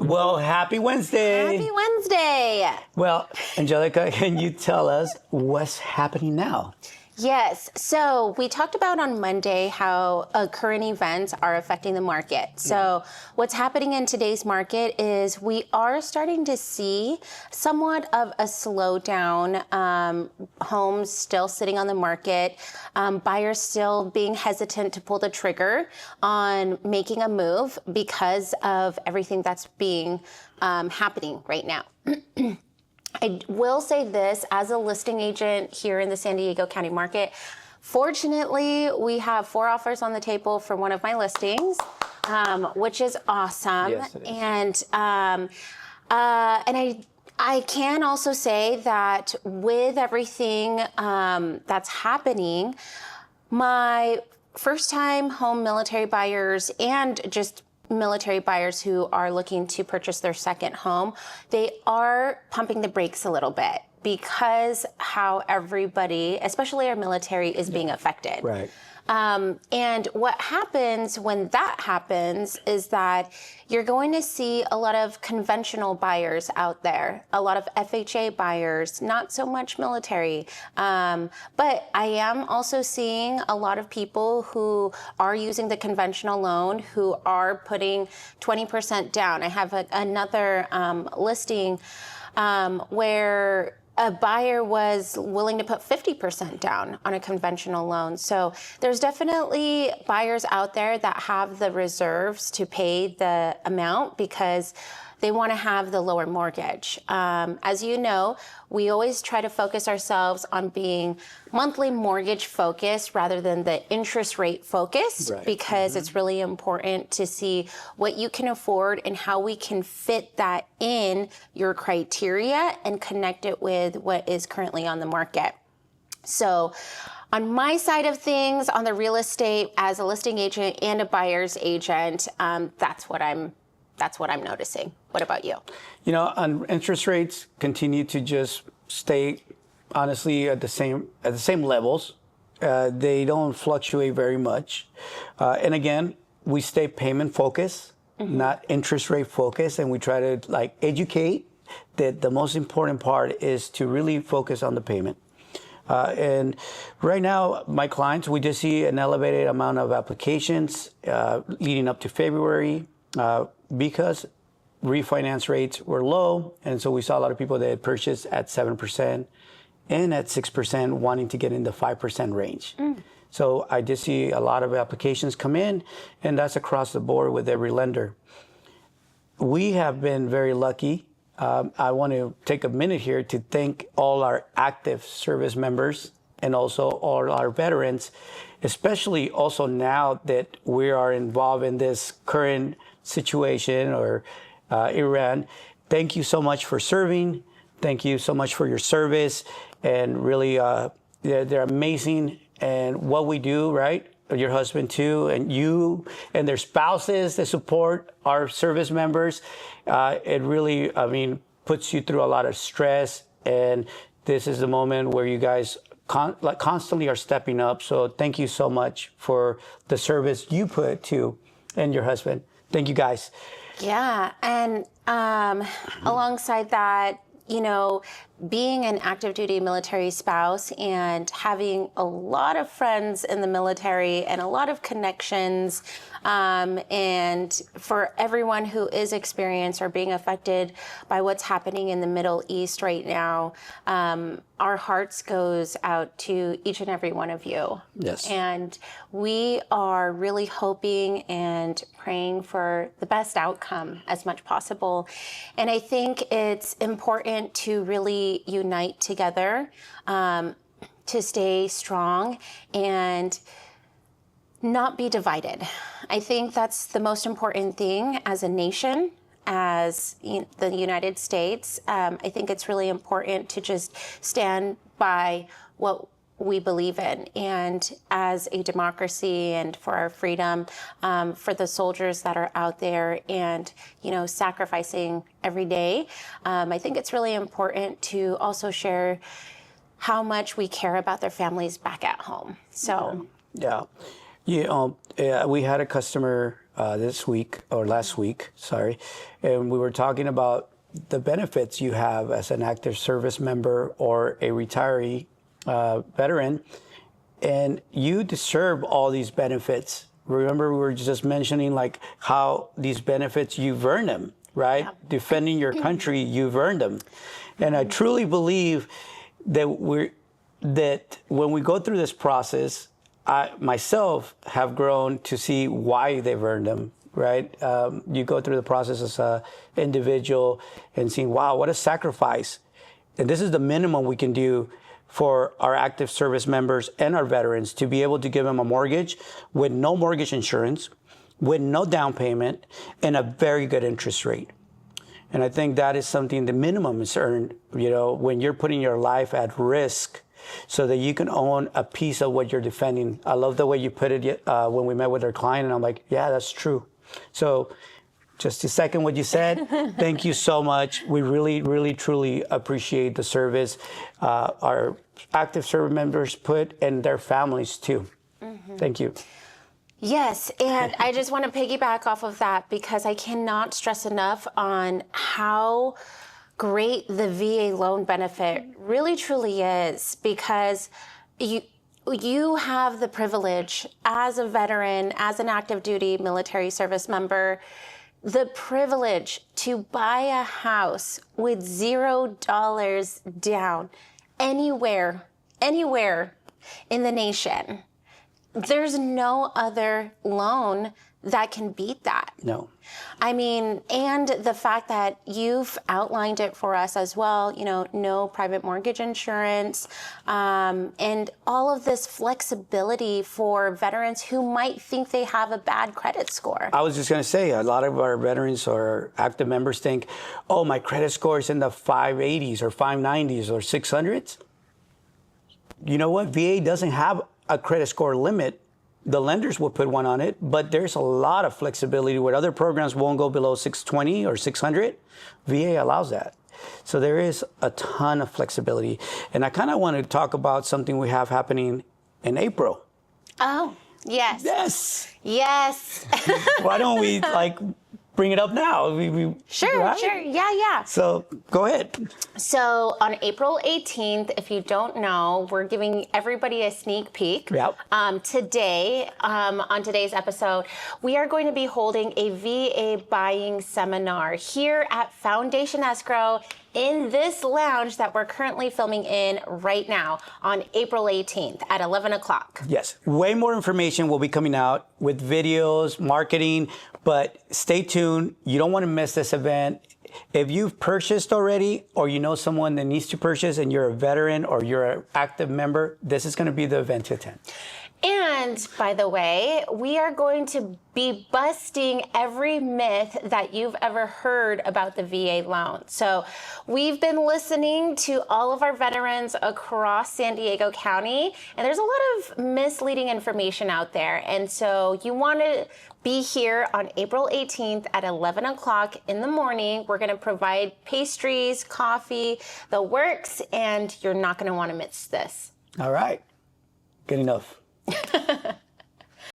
Well, happy Wednesday. Happy Wednesday. Well, Angelica, can you tell us what's happening now? Yes. So we talked about on Monday how current events are affecting the market. So what's happening in today's market is we are starting to see somewhat of a slowdown. Homes still sitting on the market. Buyers still being hesitant to pull the trigger on making a move because of everything that's being happening right now. I will say this, as a listing agent here in the San Diego County market, fortunately, we have 4 offers on the table for one of my listings, which is awesome. Yes, it is. And I can also say that with everything that's happening, my first-time home military buyers and just military buyers who are looking to purchase their second home, they are pumping the brakes a little bit because how everybody, especially our military, is being affected. Right. And what happens when that happens is that you're going to see a lot of conventional buyers out there, a lot of FHA buyers, not so much military. But I am also seeing a lot of people who are using the conventional loan who are putting 20% down. I have another listing where a buyer was willing to put 50% down on a conventional loan. So there's definitely buyers out there that have the reserves to pay the amount because they want to have the lower mortgage. As you know, we always try to focus ourselves on being monthly mortgage focused rather than the interest rate focused, Right. because it's really important to see what you can afford and how we can fit that in your criteria and connect it with what is currently on the market. So on my side of things, on the real estate, as a listing agent and a buyer's agent, that's what I'm noticing. What about you? You know, interest rates continue to just stay, honestly, at the same levels. They don't fluctuate very much. And again, we stay payment focused, not interest rate focused, and we try to educate that the most important part is to really focus on the payment. And right now, my clients, we just see an elevated amount of applications leading up to February because refinance rates were low. And so we saw a lot of people that had purchased at 7% and at 6% wanting to get in the 5% range. So I did see a lot of applications come in, and that's across the board with every lender. We have been very lucky. I want to take a minute here to thank all our active service members and also all our veterans, especially also now that we are involved in this current situation or Iran. Thank you so much for serving. Thank you so much for your service. And really, they're amazing. And what we do, right? Your husband too, and you and their spouses that support our service members. It really, puts you through a lot of stress. And this is the moment where you guys constantly are stepping up. So thank you so much for the service you put to and your husband. Thank you guys. Yeah. And alongside that, being an active duty military spouse and having a lot of friends in the military and a lot of connections, and for everyone who is experienced or being affected by what's happening in the Middle East right now, our hearts goes out to each and every one of you. Yes. And we are really hoping and praying for the best outcome as much possible. And I think it's important to really unite together, to stay strong and not be divided. I think that's the most important thing as a nation, as the United States. I think it's really important to just stand by what we believe in, and as a democracy and for our freedom, for the soldiers that are out there and, sacrificing every day. I think it's really important to also share how much we care about their families back at home. So, Yeah. We had a customer this week or last week, sorry, and we were talking about the benefits you have as an active service member or a retiree veteran, and you deserve all these benefits. Remember, we were just mentioning like how these benefits, you've earned them, right? Yeah. Defending your country, you've earned them. And I truly believe that when we go through this process, I myself have grown to see why they've earned them, right? You go through the process as an individual and seeing, wow, what a sacrifice. And this is the minimum we can do for our active service members and our veterans, to be able to give them a mortgage with no mortgage insurance, with no down payment, and a very good interest rate. And I think that is something, the minimum is earned, when you're putting your life at risk so that you can own a piece of what you're defending. I love the way you put it when we met with our client, and I'm like, yeah, that's true. So just to second what you said, thank you so much. We really, really, truly appreciate the service our active service members put, and their families too. Mm-hmm. Thank you. Yes, and I just want to piggyback off of that, because I cannot stress enough on how great the VA loan benefit really truly is, because you have the privilege as a veteran, as an active duty military service member, the privilege to buy a house with $0 down anywhere in the nation. There's no other loan that can beat that. No. I mean, and the fact that you've outlined it for us as well, no private mortgage insurance, and all of this flexibility for veterans who might think they have a bad credit score. I was just going to say, a lot of our veterans or active members think, oh, my credit score is in the 580s or 590s or 600s. You know what? VA doesn't have a credit score limit. The lenders will put one on it, but there's a lot of flexibility where other programs won't go below 620 or 600. VA allows that. So there is a ton of flexibility. And I kind of want to talk about something we have happening in April. Oh, yes. Yes. Yes. Why don't we bring it up now? Sure, right? sure. Yeah. So go ahead. So on April 18th, if you don't know, we're giving everybody a sneak peek. Yep. Today, on today's episode, we are going to be holding a VA buying seminar here at Foundation Escrow in this lounge that we're currently filming in right now on April 18th at 11 o'clock. Yes. Way more information will be coming out with videos, marketing, but stay tuned. You don't want to miss this event. If you've purchased already, or you know someone that needs to purchase and you're a veteran or you're an active member, this is going to be the event to attend. And by the way, we are going to be busting every myth that you've ever heard about the VA loan. So we've been listening to all of our veterans across San Diego County, and there's a lot of misleading information out there. And so you want to be here on April 18th at 11 o'clock in the morning. We're going to provide pastries, coffee, the works, and you're not going to want to miss this. All right. Good enough.